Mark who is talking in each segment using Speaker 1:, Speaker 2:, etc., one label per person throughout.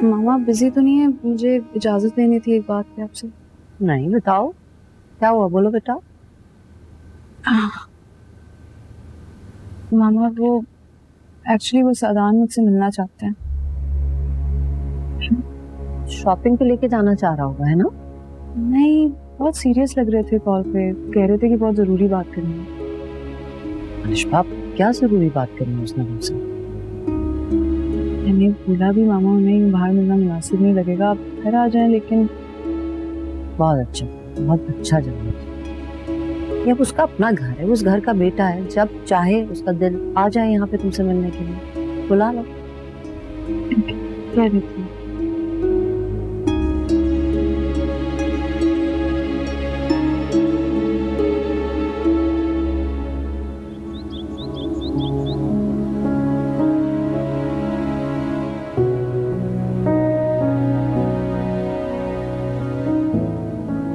Speaker 1: मामा busy तो नहीं है? मुझे इजाजत लेनी थी एक बात पे आपसे।
Speaker 2: नहीं, बताओ क्या हुआ, बोलो बेटा।
Speaker 1: मामा वो एक्चुअली वो सादान मुझसे मिलना चाहते हैं।
Speaker 2: शॉपिंग पे लेके जाना चाह रहा होगा, है ना?
Speaker 1: नहीं, बहुत सीरियस लग रहे थे कॉल पे, कह रहे थे कि बहुत जरूरी बात करनी है।
Speaker 2: अनिशा, क्या जरूरी बात करनी है उसने मुझसे?
Speaker 1: मैंने बोला भी मामा उन्हें बाहर मिलना मुनासिब नहीं लगेगा, आप घर आ जाएं। लेकिन
Speaker 2: बहुत अच्छा जवाब। ये अब उसका अपना घर है, उस घर का बेटा है, जब चाहे उसका दिल आ जाए यहाँ पे तुमसे मिलने के लिए, बुला लो।
Speaker 1: कह रही थी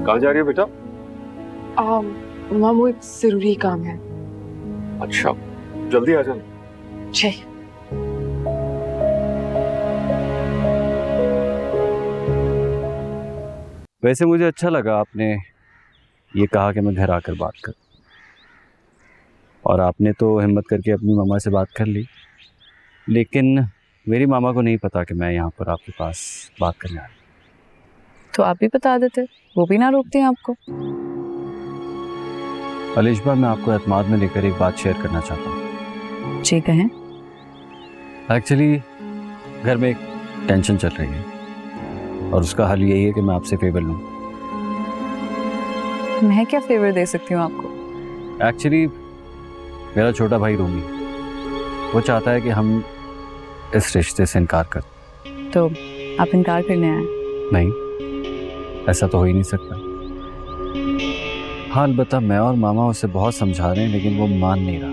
Speaker 3: कहाँ जा रही है बेटा?
Speaker 4: मामा वो एक जरूरी काम है।
Speaker 3: अच्छा, जल्दी आ जाना।
Speaker 4: जी।
Speaker 5: वैसे मुझे अच्छा लगा आपने ये कहा कि मैं घर आकर बात कर, और आपने तो हिम्मत करके अपनी मामा से बात कर ली, लेकिन मेरी मामा को नहीं पता कि मैं यहाँ पर आपके पास बात करने आया।
Speaker 1: तो आप भी बता देते, वो भी ना रोकती हैं आपको।
Speaker 5: अलिशबा, मैं आपको एतमाद में लेकर एक बात शेयर करना चाहता हूँ।
Speaker 1: जी कहें।
Speaker 5: एक्चुअली घर में एक टेंशन चल रही है और उसका हल यही है कि मैं आपसे फेवर लूँ।
Speaker 1: मैं क्या फेवर दे सकती हूँ आपको?
Speaker 5: एक्चुअली मेरा छोटा भाई रूमी, वो चाहता है कि हम इस रिश्ते से इनकार कर।
Speaker 1: तो आप इनकार करने आए?
Speaker 5: नहीं, ऐसा तो हो ही नहीं सकता। हाँ, अलबत्ता मैं और मामा उसे बहुत समझा रहे हैं, लेकिन वो मान नहीं रहा।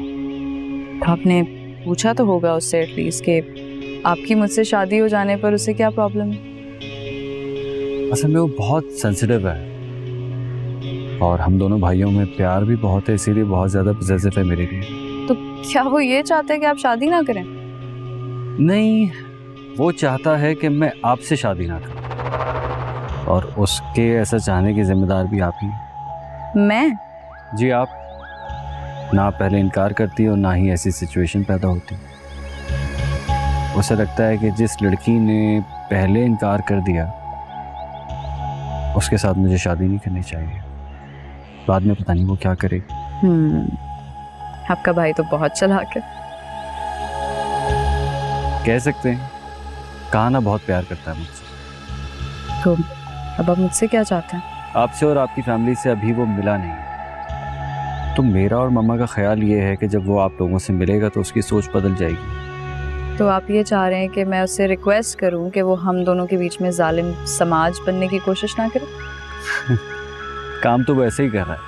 Speaker 1: तो आपने पूछा तो होगा उससे एटलीस्ट कि आपकी मुझसे शादी हो जाने पर उसे क्या प्रॉब्लम है?
Speaker 5: असल में वो बहुत सेंसिटिव है और हम दोनों भाइयों में प्यार भी बहुत है, इसीलिए बहुत ज़्यादा पॉसेसिव है मेरे लिए।
Speaker 1: तो क्या वो ये चाहते हैं कि आप शादी ना करें?
Speaker 5: नहीं, वो चाहता है कि मैं आपसे शादी ना करूं, और उसके ऐसा चाहने की जिम्मेदार भी आप ही हैं।
Speaker 1: मैं?
Speaker 5: जी आप। ना पहले इनकार करती और ना ही ऐसी सिचुएशन पैदा होती। उसे लगता है कि जिस लड़की ने पहले इनकार कर दिया उसके साथ मुझे शादी नहीं करनी चाहिए। बाद में पता नहीं वो क्या करे।
Speaker 1: आपका भाई तो बहुत चालाक है।
Speaker 5: कह सकते हैं, कहा ना बहुत प्यार करता है मुझसे।
Speaker 1: तो अब आप मुझसे क्या चाहते हैं?
Speaker 5: आपसे और आपकी फैमिली से अभी वो मिला नहीं, तो मेरा और मम्मा का ख्याल ये है कि जब वो आप लोगों से मिलेगा तो उसकी सोच बदल जाएगी।
Speaker 1: तो आप ये चाह रहे हैं कि मैं उससे रिक्वेस्ट करूं कि वो हम दोनों के बीच में जालिम समाज बनने की कोशिश ना करे?
Speaker 5: काम तो वैसे ही कर रहा है,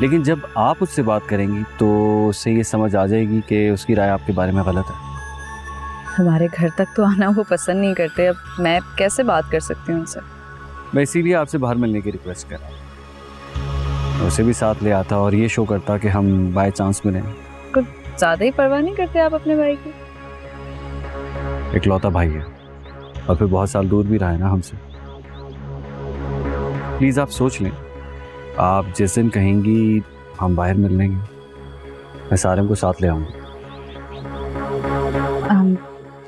Speaker 5: लेकिन जब आप उससे बात करेंगी तो उससे ये समझ आ जाएगी कि उसकी राय आपके बारे में गलत है।
Speaker 1: हमारे घर तक तो आना वो पसंद नहीं करते, अब मैं कैसे बात कर सकती हूँ उनसे?
Speaker 5: मैं इसीलिए आपसे बाहर मिलने की रिक्वेस्ट कर रहा हूँ। उसे भी साथ ले आता और ये शो करता कि हम बाय चांस मिले।
Speaker 1: कुछ ज़्यादा ही परवाह नहीं करते आप अपने भाई की?
Speaker 5: इकलौता भाई है और फिर बहुत साल दूर भी रहा है ना हमसे। प्लीज़ आप सोच लें, आप जिस दिन कहेंगी हम बाहर मिल लेंगे, मैं सारे को साथ ले आऊँगा।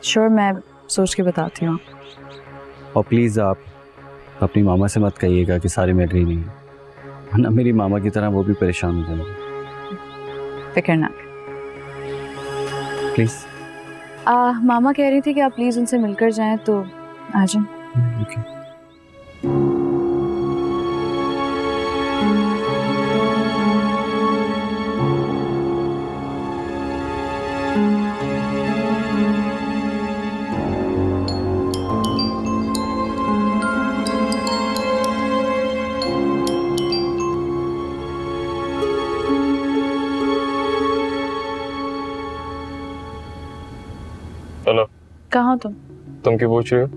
Speaker 1: श्योर, मैं सोच के बताती हूँ।
Speaker 5: और प्लीज़ आप अपनी मामा से मत कहिएगा कि सारे मिल रही नहीं है, वरना मेरी मामा की तरह वो भी परेशान हो जाएंगे।
Speaker 1: फिक्र ना।
Speaker 5: प्लीज़।
Speaker 1: मामा कह रही थी कि आप प्लीज़ उनसे मिलकर जाएं, तो आ जाएं।
Speaker 5: ओके।
Speaker 3: हेलो।
Speaker 1: कहाँ हो तुम?
Speaker 3: तुम क्यों पूछ रही हो?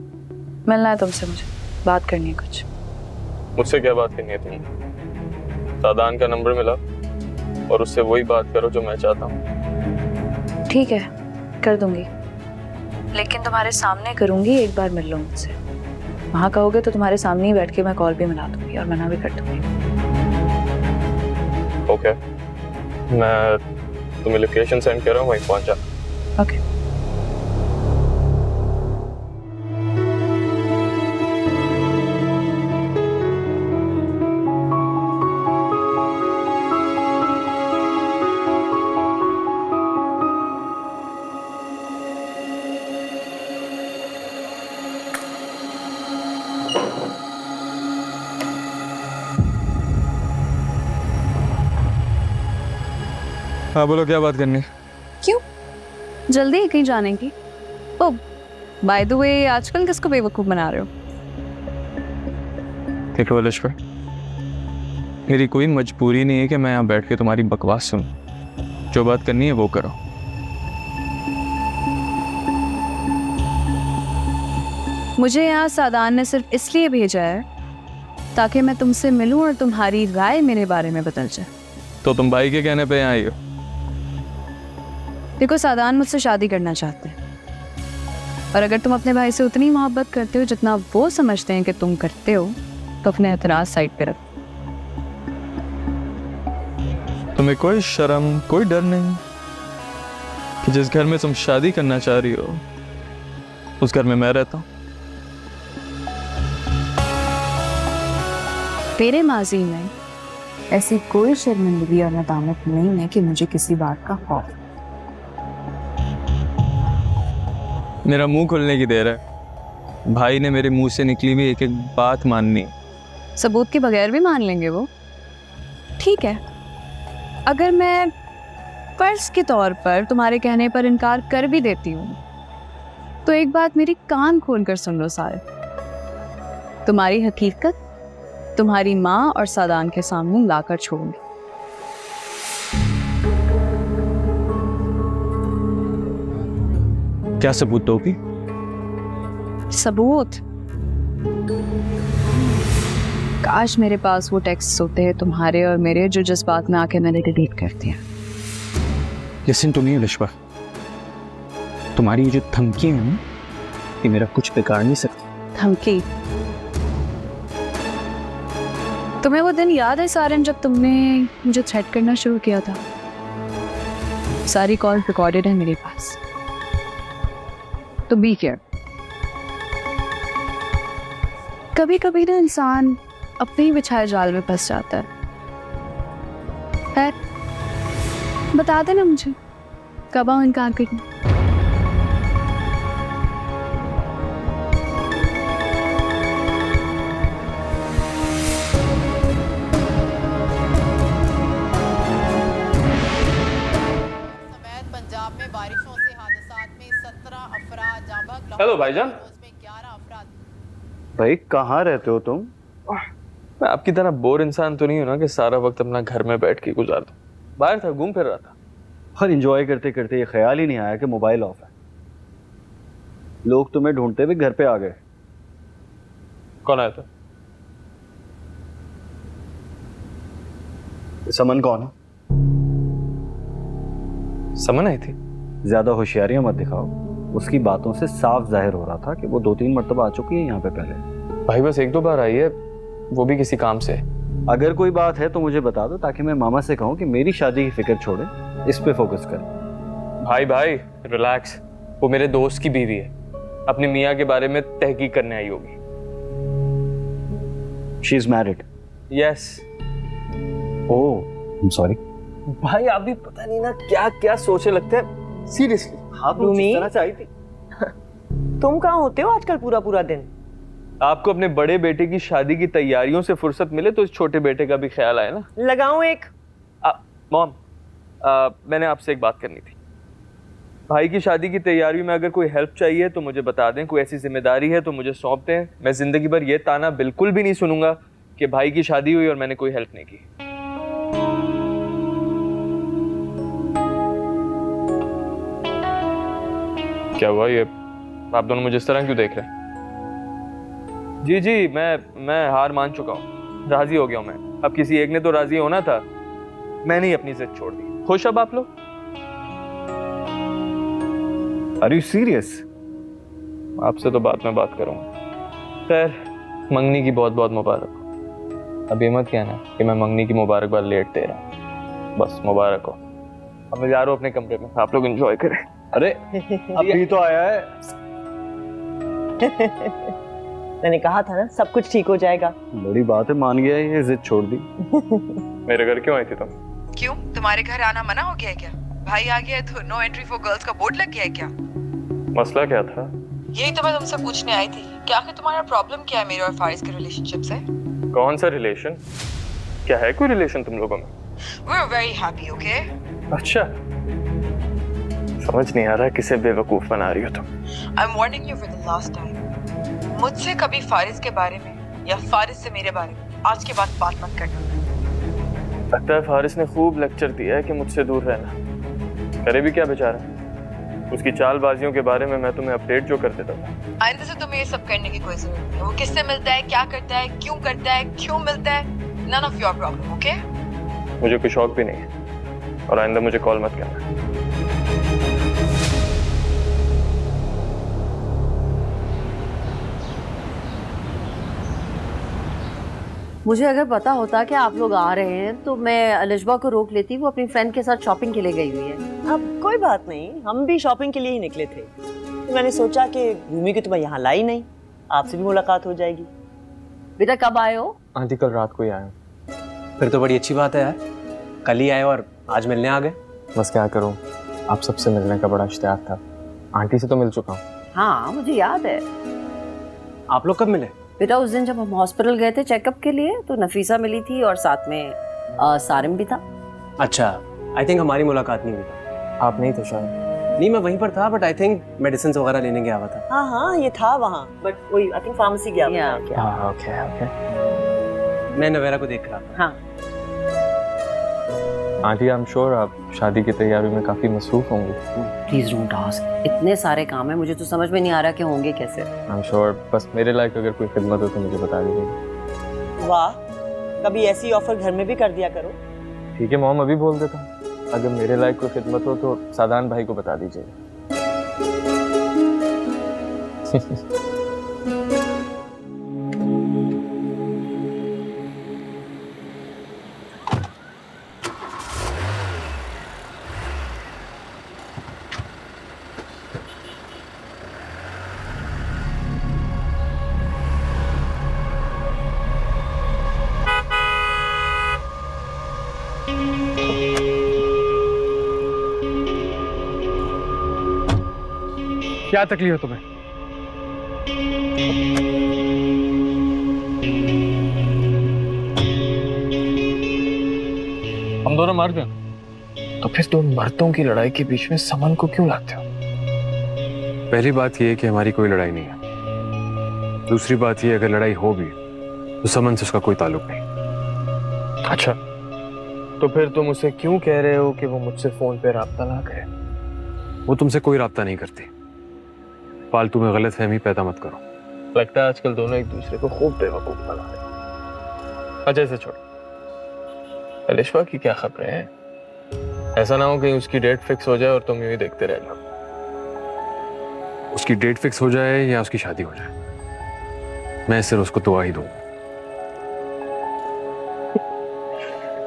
Speaker 1: मिलना है तुमसे, मुझे बात करनी है कुछ।
Speaker 3: मुझसे क्या बात करनी है तुमने? सादान का नंबर मिला और उससे वही बात करो जो मैं चाहता हूँ।
Speaker 1: ठीक है, कर दूंगी। लेकिन तुम्हारे सामने करूंगी, एक बार मिल लो मुझसे। वहाँ कहोगे तो तुम्हारे सामने ही बैठ के मैं कॉल भी मिला दूंगी और मना भी कर दूंगी।
Speaker 3: ओके, मैं तुम्हें लोकेशन सेंड कर रहा हूँ, वहीं पहुँच जा।
Speaker 1: ओके।
Speaker 3: हाँ बोलो, क्या बात करनी?
Speaker 1: क्यों जल्दी है कहीं जाने की? ओ बाय द वे, आजकल किसको बेवकूफ बना रहे हो?
Speaker 3: देखो लिश्वा, मेरी कोई मजबूरी नहीं है कि मैं यहाँ बैठ के तुम्हारी बकवास सुनूं। जो बात करनी है वो करो।
Speaker 1: मुझे यहाँ सादान ने सिर्फ इसलिए भेजा है ताकि मैं तुमसे मिलूं और तुम्हारी राय मेरे बारे में बदल जाए।
Speaker 3: तो तुम भाई के कहने पे यहाँ आई हो?
Speaker 1: देखो सादान मुझसे शादी करना चाहते हैं, और अगर तुम अपने भाई से उतनी मोहब्बत करते हो जितना वो समझते हैं कि तुम करते हो, तो अपने एतराज साइड पे रखो।
Speaker 3: तुम्हें कोई शर्म, कोई डर नहीं कि जिस घर में तुम शादी करना चाह रही हो उस घर में मैं रहता हूँ?
Speaker 1: मेरे माजी में ऐसी कोई शर्मिंदगी और नदामत नहीं है कि मुझे किसी बात का खौफ।
Speaker 3: मेरा मुंह खुलने की देर है। भाई ने मेरे मुंह से निकली हुई एक एक बात माननी।
Speaker 1: सबूत के बगैर भी मान लेंगे वो? ठीक है, अगर मैं फर्ज के तौर पर तुम्हारे कहने पर इनकार कर भी देती हूँ, तो एक बात मेरी कान खोल कर सुन लो सारे। तुम्हारी हकीकत तुम्हारी माँ और सादान के सामने लाकर छोड़ूंगी।
Speaker 3: क्या सबूत दोगी?
Speaker 1: सबूत? काश मेरे पास वो टेक्स्ट होते हैं तुम्हारे और मेरे, जो जज्बात में आके मैंने डिलीट कर दिया।
Speaker 3: लिसन टू मी लिश्वा, तुम्हारी ये जो धमकी है ना, ये मेरा कुछ बिगाड़ नहीं सकती।
Speaker 1: धमकी? तुम्हें वो दिन याद है सारन, जब तुमने मुझे थ्रेट करना शुरू किया था? सारी कॉल रिकॉर्डेड है मेरे पास, तो बी केयर। कभी कभी ना इंसान अपने ही बिछाए जाल में फंस जाता है। बता देना मुझे कब आऊं इनकार करने।
Speaker 6: पंजाब में बारिशों से हादसात में 17 अफराद जाँ बहक।
Speaker 3: हेलो भाईजान।
Speaker 6: उसमें 11 अफराद।
Speaker 5: भाई कहाँ रहते हो तुम?
Speaker 3: मैं आपकी तरह बोर इंसान तो नहीं हूं ना कि सारा वक्त अपना घर में बैठ के गुजार दूं। बाहर था, घूम फिर रहा था।
Speaker 5: और एंजॉय करते करते ये ख्याल ही नहीं आया कि मोबाइल ऑफ है। लोग तुम्हें ढूंढते हुए घर पे आ गए।
Speaker 3: कौन आया था?
Speaker 5: समन कौन है?
Speaker 3: समन आई थी?
Speaker 5: ज्यादा होशियारियां मत दिखाओ। उसकी बातों से साफ जाहिर हो रहा था कि वो 2-3 मरतबा आ चुकी है यहाँ पे पहले।
Speaker 3: भाई बस 1-2 बार आई है, वो भी किसी काम से।
Speaker 5: अगर कोई बात है तो मुझे बता दो, ताकि मैं मामा से कहूँ कि मेरी शादी की फिक्र छोड़े, इस पे फोकस कर।
Speaker 3: भाई रिलैक्स, वो मेरे दोस्त की बीवी है, अपने मियाँ के बारे में तहकीक करने आई होगी।
Speaker 5: She is married?
Speaker 3: Yes.
Speaker 5: Oh, I am sorry.
Speaker 7: भाई आप भी पता नहीं ना क्या क्या सोचने लगते हैं। सीरियसली
Speaker 5: हाँ, तुम जिस तरह से आई थी।
Speaker 7: तुम कहाँ होते हो आजकल पूरा पूरा दिन?
Speaker 3: आपको अपने बड़े बेटे की शादी की तैयारियों से फुर्सत मिले तो इस छोटे बेटे का भी ख्याल आए ना।
Speaker 7: लगाऊं एक?
Speaker 3: मॉम, मैंने आपसे एक बात करनी थी। भाई की शादी की तैयारी में अगर कोई हेल्प चाहिए तो मुझे बता दें, कोई ऐसी जिम्मेदारी है तो मुझे सौंप दें। मैं जिंदगी भर ये ताना बिल्कुल भी नहीं सुनूंगा कि भाई की शादी हुई और मैंने कोई हेल्प नहीं की। क्या हुआ? ये आप दोनों मुझे इस तरह क्यों देख रहे हैं? जी मैं हार मान चुका हूँ, राजी हो गया हूँ मैं। अब किसी एक ने तो राजी होना था, मैंने ही अपनी जिद छोड़ दी। खुश अब आप लोग?
Speaker 5: Are you serious?
Speaker 3: आपसे तो बाद में बात करूँगा। खैर, मंगनी की बहुत बहुत मुबारक हो। अब ये मत कहना कि मैं मंगनी की मुबारकबाद लेट दे रहा हूँ। बस मुबारक हो। अब मैं जा रहा हूँ अपने कमरे में, आप लोग एंजॉय करें।
Speaker 7: अरे अभी तो आया है।
Speaker 8: मैंने कहा था ना सब कुछ ठीक हो जाएगा।
Speaker 5: बड़ी बात है, मान गया ये, जिद छोड़ दी।
Speaker 3: मेरे घर क्यों आई थी तुम?
Speaker 9: क्यों, तुम्हारे घर आना मना हो गया है क्या? भाई आ गया है तो नो एंट्री फॉर गर्ल्स का बोर्ड लग गया है क्या?
Speaker 3: मसला क्या था?
Speaker 9: यही तो मैं तुमसे पूछने आई थी कि आखिर तुम्हारा प्रॉब्लम क्या है मेरे और फारिस के रिलेशनशिप से?
Speaker 3: कौन सा रिलेशन? क्या है कोई रिलेशन तुम लोगों में?
Speaker 9: We're very happy, okay?
Speaker 3: अच्छा, समझ नहीं आ रहा किसे बेवकूफ बना रही हो तुम।
Speaker 9: I'm warning you for the last time. मुझसे कभी फारिस के बारे में या फारिस से मेरे बारे में आज के बाद बात मत करना।
Speaker 3: लगता है फारिस ने खूब लेक्चर दिया है कि मुझसे दूर रहना। करे भी क्या बेचारा, उसकी चालबाजियों के बारे में मैं तुम्हें अपडेट जो कर देता था।
Speaker 9: आइंदा से तुम्हें ये सब करने की कोई जरूरत नहीं है। वो किससे मिलता है, क्या करता है, क्यों करता है, क्यों मिलता है, none of your problem, okay?
Speaker 3: मुझे कोई शौक भी नहीं है और आइंदा मुझे कॉल मत करना।
Speaker 2: मुझे अगर पता होता कि आप लोग आ रहे हैं तो मैं अलिशबा को रोक लेती। वो अपनी फ्रेंड के साथ शॉपिंग के लिए गई हुई है।
Speaker 8: अब कोई बात नहीं, हम भी शॉपिंग के लिए ही निकले थे। तो मैंने सोचा कि रूमी की तो मैं यहाँ लाई नहीं, आपसे भी मुलाकात हो जाएगी।
Speaker 2: बेटा कब आए हो?
Speaker 7: आंटी कल रात को ही आया।
Speaker 10: फिर तो बड़ी अच्छी बात है यार, कल ही आए और आज मिलने आ गए।
Speaker 7: बस क्या करूं, आप सबसे मिलने का बड़ा इश्तियाक था। आंटी से तो मिल चुका हूँ।
Speaker 2: हाँ मुझे याद है।
Speaker 10: आप लोग कब मिले?
Speaker 2: बेटा उस दिन जब हम हॉस्पिटल गए थे चेकअप के लिए तो नफीसा मिली थी और साथ में सारिम भी था।
Speaker 10: अच्छा, आई थिंक हमारी मुलाकात नहीं हुई थी।
Speaker 7: आप नहीं थे शायद।
Speaker 10: नहीं, मैं वहीं पर था, बट आई थिंक मेडिसिन वगैरह लेने गया हुआ था।
Speaker 8: हाँ हाँ ये था वहाँ, बट वही आई थिंक फार्मेसी गया
Speaker 2: या,
Speaker 8: था।
Speaker 2: क्या?
Speaker 7: हाँ ओके ओके।
Speaker 10: मैं नवेरा को देख रहा था।
Speaker 2: हाँ
Speaker 7: आंटी आई एम श्योर आप शादी की तैयारी में काफी मसरूफ होंगे।
Speaker 2: प्लीज डोंट आस्क, इतने सारे काम है, मुझे तो समझ में नहीं आ रहा कि होंगे कैसे।
Speaker 7: आई एम श्योर, बस मेरे लायक अगर कोई खिदमत हो तो मुझे बता दीजिए।
Speaker 8: वाह, कभी ऐसी ऑफर घर में भी कर दिया करो।
Speaker 7: ठीक है मॉम, अभी बोल देता हूँ। अगर मेरे लायक कोई खिदमत हो तो सादान भाई को बता दीजिए।
Speaker 3: क्या तकलीफ है तुम्हें? हम दोनों मर्द हैं, तो फिर तुम मर्दों की लड़ाई के बीच में समन को क्यों लाते हो?
Speaker 5: पहली बात यह है कि हमारी कोई लड़ाई नहीं है। दूसरी बात यह, अगर लड़ाई हो भी तो समन से उसका कोई ताल्लुक नहीं।
Speaker 3: अच्छा, तो फिर तुम उसे क्यों कह रहे हो कि वो मुझसे फोन पे राब्ता ना करे?
Speaker 5: वो तुमसे कोई राब्ता नहीं करती। फालतू में गलतफहमी पैदा मत करो।
Speaker 3: लगता है आजकल दोनों एक दूसरे को खूब बेवकूफ बना रहे हैं। अच्छा इसे छोड़ो, अलिशबा की क्या खबरें हैं? ऐसा ना हो कहीं उसकी डेट फिक्स हो जाए और तुम यूं ही देखते रह जाओ।
Speaker 5: उसकी डेट फिक्स हो जाए या उसकी शादी हो जाए, मैं सिर्फ उसको दुआ ही दूंगा।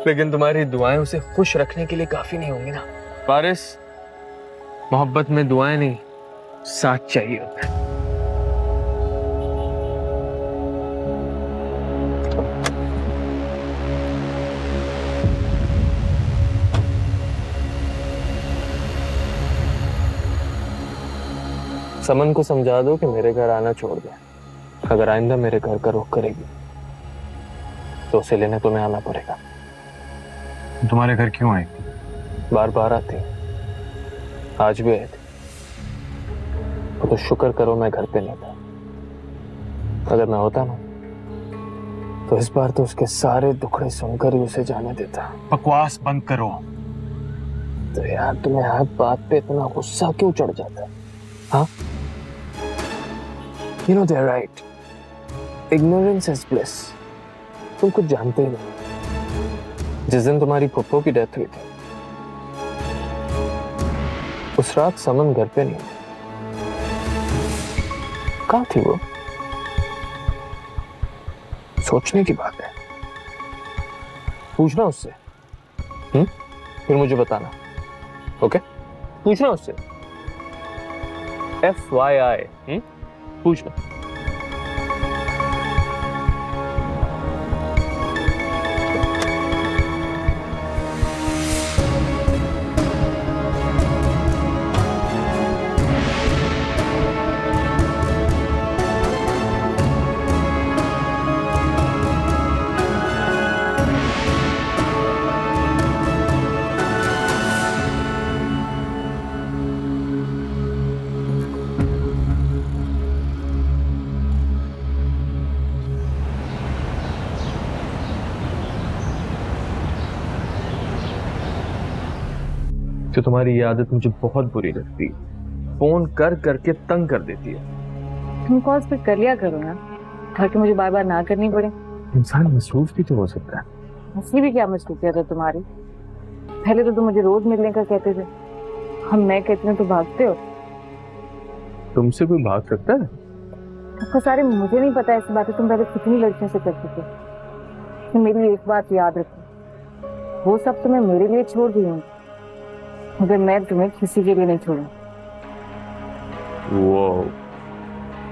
Speaker 3: लेकिन तुम्हारी दुआएं उसे खुश रखने के लिए काफी नहीं होंगी ना फारिस। मोहब्बत में दुआएं नहीं, साथ चाहिए होता है। समन को समझा दो कि मेरे घर आना छोड़ दे। अगर आइंदा मेरे घर का रुख करेगी तो उसे लेने तुम्हें आना पड़ेगा।
Speaker 5: तुम्हारे घर क्यों आई?
Speaker 3: बार बार आती, आज भी आई थी। तो शुक्र करो मैं घर पे नहीं था। अगर मैं होता ना तो इस बार तो उसके सारे दुखड़े सुनकर ही उसे जाने देता।
Speaker 5: बकवास बंद करो।
Speaker 3: तो यार तुम्हें हर बात पे इतना गुस्सा क्यों चढ़ जाता है? हाँ, You know they're right. Ignorance is bliss. तुम कुछ जानते ही नहीं। जिस दिन तुम्हारी फुप्पो की डेथ हुई थी उस रात समन घर पे नहीं।
Speaker 7: कहाँ थी वो? सोचने की बात है। पूछना उससे, फिर मुझे बताना। ओके, पूछना उससे। FYI, पूछना। तो तुम्हारी ये आदत मुझे बहुत बुरी लगती है। फोन कर करके तंग कर देती है।
Speaker 1: तुम कॉल्स पिक कर लिया करो ना, ताकि मुझे बार बार ना करनी पड़े।
Speaker 7: इंसान मसरूफ भी तो हो सकता है।
Speaker 1: असली भी क्या मसरूफियत है तुम्हारी? पहले तो तुम मुझे रोज मिलने का कहते थे, हम मैं कहते हैं तो भागते हो।
Speaker 7: तुमसे कोई भाग सकता है?
Speaker 1: आपको सारे मुझे नहीं पता ऐसी बातें तुम पहले कितनी लड़कियों से करते थे। तो मेरी एक बात याद रखो, वो सब तुम्हें मेरे लिए छोड़ दी हूँ, मगर मैं तुम्हें किसी के लिए नहीं छोड़ू।
Speaker 3: वो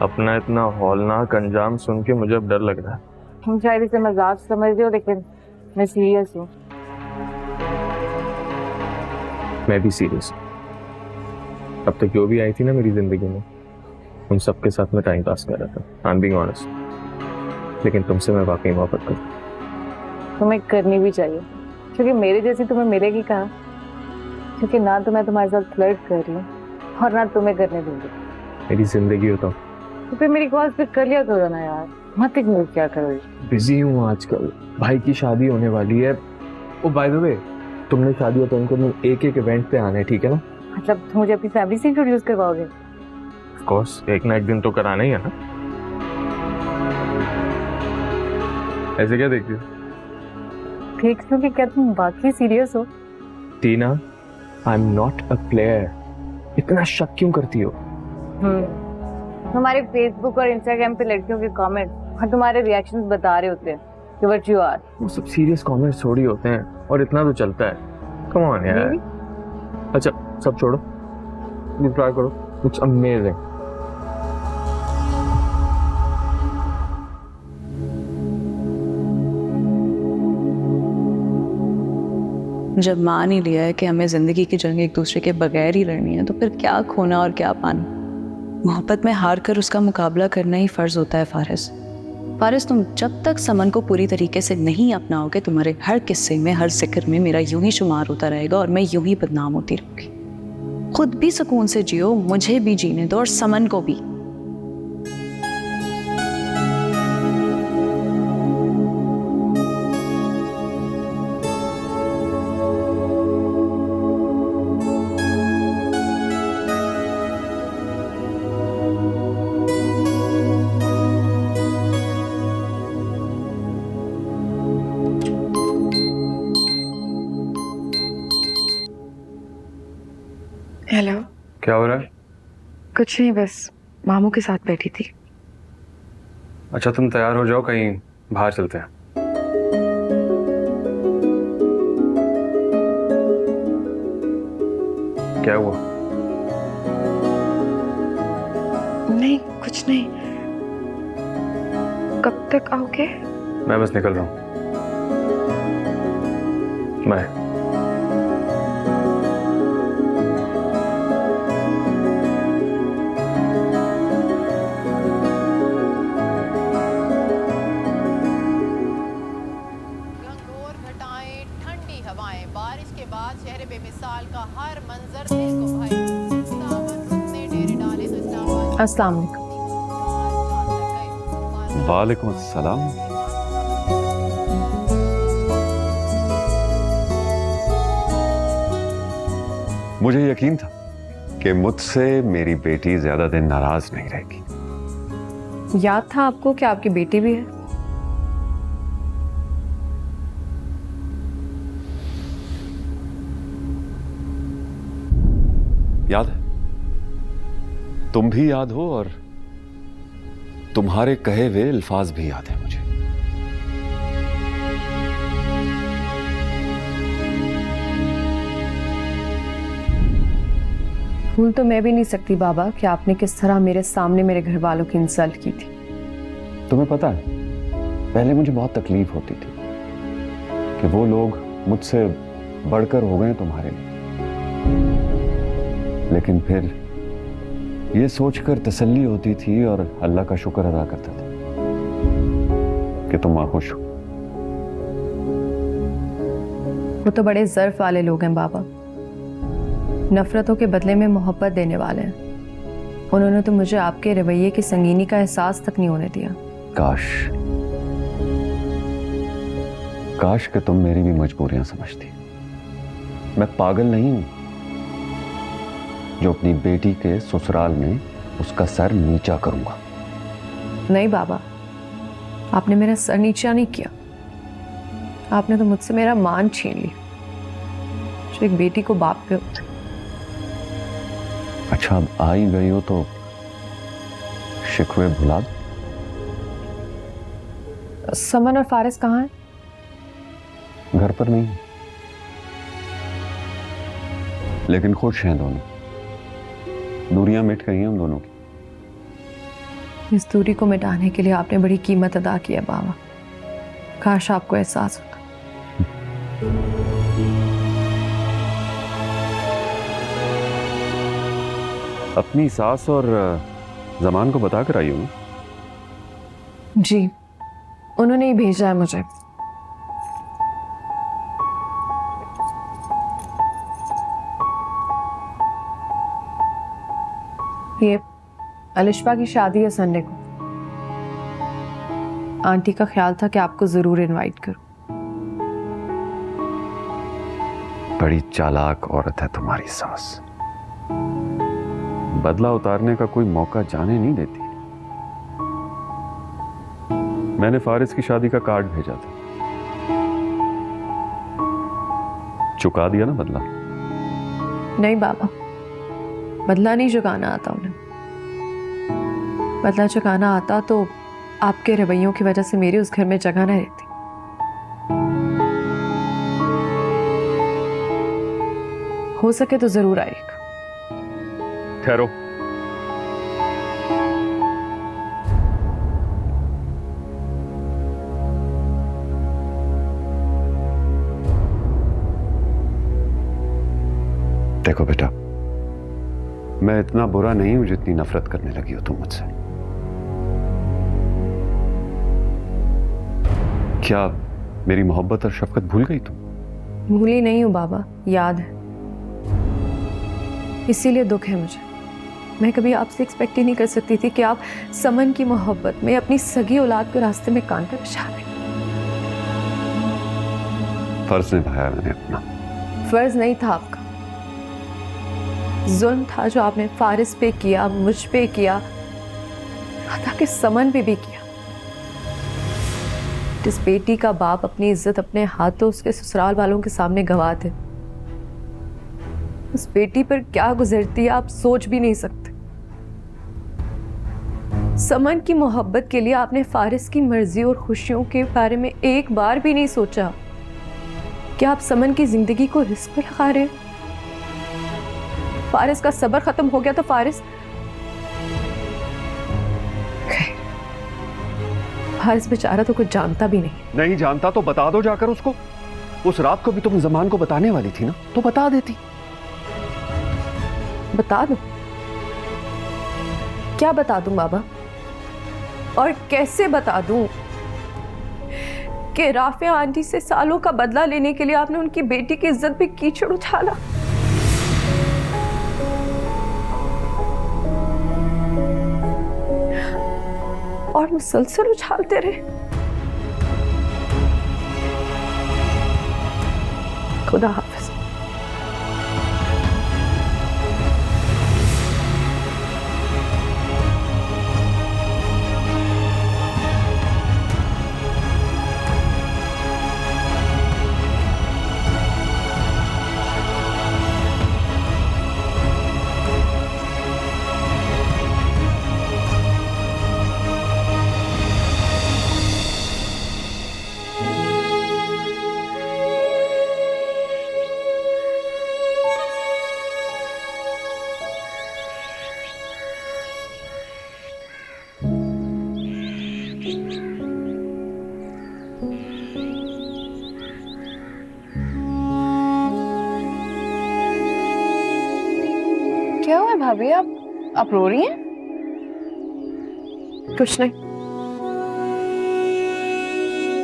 Speaker 3: अपना इतना हौलनाक अंजाम सुन के मुझे अब डर लग रहा है।
Speaker 1: तुम शायद इसे मजाक समझ रहे हो, लेकिन मैं सीरियस हूँ।
Speaker 3: मैं भी सीरियस हूँ। अब तक जो भी आई थी ना मेरी जिंदगी में, उन सबके साथ मैं टाइम पास कर रहा था। I am being honest. लेकिन तुमसे मैं वाकई मोहब्बत करता।
Speaker 1: तुम्हें करनी भी चाहिए, क्योंकि मेरे जैसी तुम्हें मिलेगी कहाँ। क्योंकि ना तो मैं तुम्हारे साथ फ्लर्ट कर रही हूँ और ना तुम्हें करने दूंगी।
Speaker 3: मेरी जिंदगी हो तो
Speaker 1: फिर मेरी कॉल पिक कर लिया करो ना यार, मत इग्नोर क्या करो।
Speaker 3: बिजी हूँ आजकल, भाई की शादी होने वाली है। ओ बाय द वे, तुमने शादी अटेंड करने एक इवेंट पे आना है, ठीक है ना?
Speaker 1: मतलब तुम मुझे अपनी फैमिली से इंट्रोड्यूस करवाओगे?
Speaker 3: ऑफ कोर्स, एक ना एक दिन तो कराना ही है ना। ऐसे क्या देखती हो?
Speaker 1: ठीक क्योंकि क्या तुम बाकी सीरियस हो?
Speaker 3: Tina, I am not a player. इतना शक क्यों करती हो?
Speaker 1: तुम्हारे फेसबुक और इंस्टाग्राम पे लड़कियों के कमेंट और तुम्हारे रिएक्शंस बता रहे होते हैं कि व्हाट यू आर।
Speaker 3: वो सब सीरियस कमेंट्स थोड़ी होते हैं, और इतना तो चलता है। कम ऑन यार। अच्छा सब छोड़ो, ये ट्राई करो, इट्स अमेजिंग।
Speaker 1: जब मान ही लिया है कि हमें जिंदगी की जंग एक दूसरे के बगैर ही लड़नी है, तो फिर क्या खोना और क्या पाना। मोहब्बत में हार कर उसका मुकाबला करना ही फर्ज होता है फारिस। फारिस, तुम जब तक समन को पूरी तरीके से नहीं अपनाओगे, तुम्हारे हर किस्से में, हर जिक्र में मेरा यूं ही शुमार होता रहेगा और मैं यूं ही बदनाम होती रहूंगी। खुद भी सुकून से जियो, मुझे भी जीने दो और समन को भी।
Speaker 4: हेलो।
Speaker 3: क्या हो रहा है?
Speaker 4: कुछ नहीं, बस मामू के साथ बैठी थी।
Speaker 10: अच्छा तुम तैयार हो जाओ, कहीं बाहर चलते हैं।
Speaker 3: क्या हुआ?
Speaker 4: नहीं कुछ नहीं। कब तक आओगे?
Speaker 10: मैं बस निकल रहा हूँ। बाय।
Speaker 6: घनघोर घटाएं, ठंडी हवाएं, बारिश के बाद शहर बेमिसाल का हर मंजर दिल को भाई। सावन रुत ने डेरे डाले तो इस्लामाबाद
Speaker 1: अस्सलाम वालेकुम।
Speaker 5: वालेकुम अस्सलाम। मुझे यकीन था कि मुझसे मेरी बेटी ज्यादा दिन नाराज नहीं रहेगी।
Speaker 1: याद था आपको कि आपकी बेटी भी है?
Speaker 5: याद है, तुम भी याद हो और
Speaker 11: तुम्हारे कहे हुए अल्फाज भी याद है मुझे।
Speaker 12: भूल तो मैं भी नहीं सकती बाबा कि आपने किस तरह मेरे सामने मेरे घर वालों की इंसल्ट की थी।
Speaker 11: तुम्हें पता है, पहले मुझे बहुत तकलीफ होती थी कि वो लोग मुझसे बढ़कर हो गए तुम्हारे लिए, लेकिन फिर ये सोचकर तसल्ली होती थी और अल्लाह का शुक्र अदा करता था कि तुम खुश हो।
Speaker 12: वो तो बड़े ज़र्फ वाले लोग हैं बाबा, नफरतों के बदले में मोहब्बत देने वाले हैं। उन्होंने तो मुझे आपके रवैये की संगीनी का एहसास तक नहीं होने दिया।
Speaker 11: काश कि तुम मेरी भी मजबूरियां समझती। मैं पागल नहीं हूं जो अपनी बेटी के ससुराल में उसका सर नीचा करूंगा।
Speaker 12: नहीं बाबा, आपने मेरा सर नीचा नहीं किया, आपने तो मुझसे मेरा मान छीन लिया जो एक बेटी को बाप पे होता है।
Speaker 11: अच्छा, अब आ ही गई हो तो शिकवे भुला दो।
Speaker 12: समन और फारिस कहाँ हैं?
Speaker 11: घर पर नहीं, लेकिन खुश हैं दोनों। दूरियां मिट गई हैं उन दोनों की।
Speaker 12: इस दूरी को मिटाने के लिए आपने बड़ी कीमत अदा की है बाबा, काश आपको एहसास होता।
Speaker 11: अपनी सास और जमान को बता कर आई हूं।
Speaker 12: जी, उन्होंने ही भेजा है मुझे। ये अलिशबा की शादी है संडे को। आंटी का ख्याल था कि आपको जरूर इनवाइट करूं।
Speaker 11: बड़ी चालाक औरत है तुम्हारी सास, बदला उतारने का कोई मौका जाने नहीं देती। मैंने फारिस की शादी का कार्ड भेजा था, चुका दिया ना बदला?
Speaker 12: नहीं बाबा, बदला नहीं चुकाना आता उन्हें। बदला चुकाना आता तो आपके रवैयों की वजह से मेरी उस घर में जगह न रहती। हो सके तो जरूर आएगा।
Speaker 11: ठहरो, देखो बेटा, मैं इतना बुरा नहीं हूं जितनी नफरत करने लगी हो तुम मुझसे। क्या मेरी मोहब्बत और शफकत भूल गई तुम?
Speaker 12: भूली नहीं हूं बाबा, याद है। इसीलिए दुख है मुझे। मैं कभी आपसे एक्सपेक्ट ही नहीं कर सकती थी कि आप समन की मोहब्बत में अपनी सगी औलाद को रास्ते में कांटे बिछा दें।
Speaker 11: फर्ज निभाया मैंने अपना।
Speaker 12: फर्ज नहीं था आपका, जुल्म था जो आपने फारिस पे किया, मुझ पे किया, था कि समन पे भी किया। जिस बेटी का बाप अपनी इज्जत अपने हाथों उसके ससुराल वालों के सामने गवा दे, उस बेटी पर क्या गुजरती है आप सोच भी नहीं सकते। समन की मोहब्बत के लिए आपने फारिस की मर्जी और खुशियों के बारे में एक बार भी नहीं सोचा। क्या आप समन की जिंदगी को रिस्क में लगा रहे हैं? फारिस का सब्र खत्म हो गया तो फारिस बेचारा तो कुछ जानता भी नहीं
Speaker 11: जानता तो बता दो जाकर उसको। उस रात को भी तुम जमान को बताने वाली थी ना, तो बता देती।
Speaker 12: बता दो? क्या बता दूं बाबा, और कैसे बता दूं कि राफिया आंटी से सालों का बदला लेने के लिए आपने उनकी बेटी की इज्जत पे कीचड़ उछाला। और मुसलसल उछालते रहे। खुदा हाफिज।
Speaker 1: भाभी, आप रो रही हैं?
Speaker 4: कुछ नहीं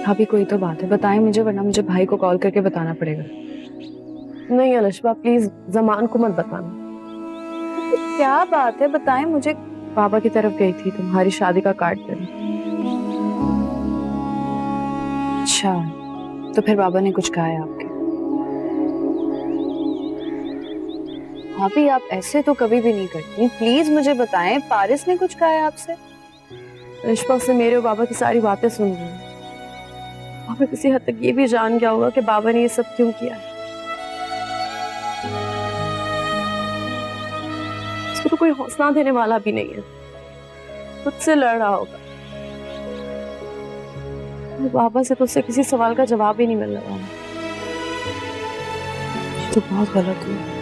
Speaker 4: भाभी, कोई तो बात है, बताएं मुझे, वरना मुझे भाई को कॉल करके बताना पड़ेगा। नहीं अलिशबा प्लीज जमान को मत बताना।
Speaker 1: क्या बात है, बताएं मुझे।
Speaker 4: बाबा की तरफ गई थी तुम्हारी शादी का कार्ड देने। अच्छा, तो फिर बाबा ने कुछ कहा है आपके? भाभी आप ऐसे तो कभी भी नहीं करती, प्लीज मुझे बताएं, पारिस ने कुछ कहा है आपसे? रिश्वा से मेरे और बाबा की सारी बातें सुन रही हूँ। बाबा किसी हद तक ये भी जान गया होगा कि बाबा ने ये सब क्यों किया है। इसको तो कोई हौसला देने वाला भी नहीं है, खुद से लड़ रहा होगा। बाबा से तो उससे किसी सवाल का जवाब ही नहीं मिल रहा। तो बहुत गलत हुआ।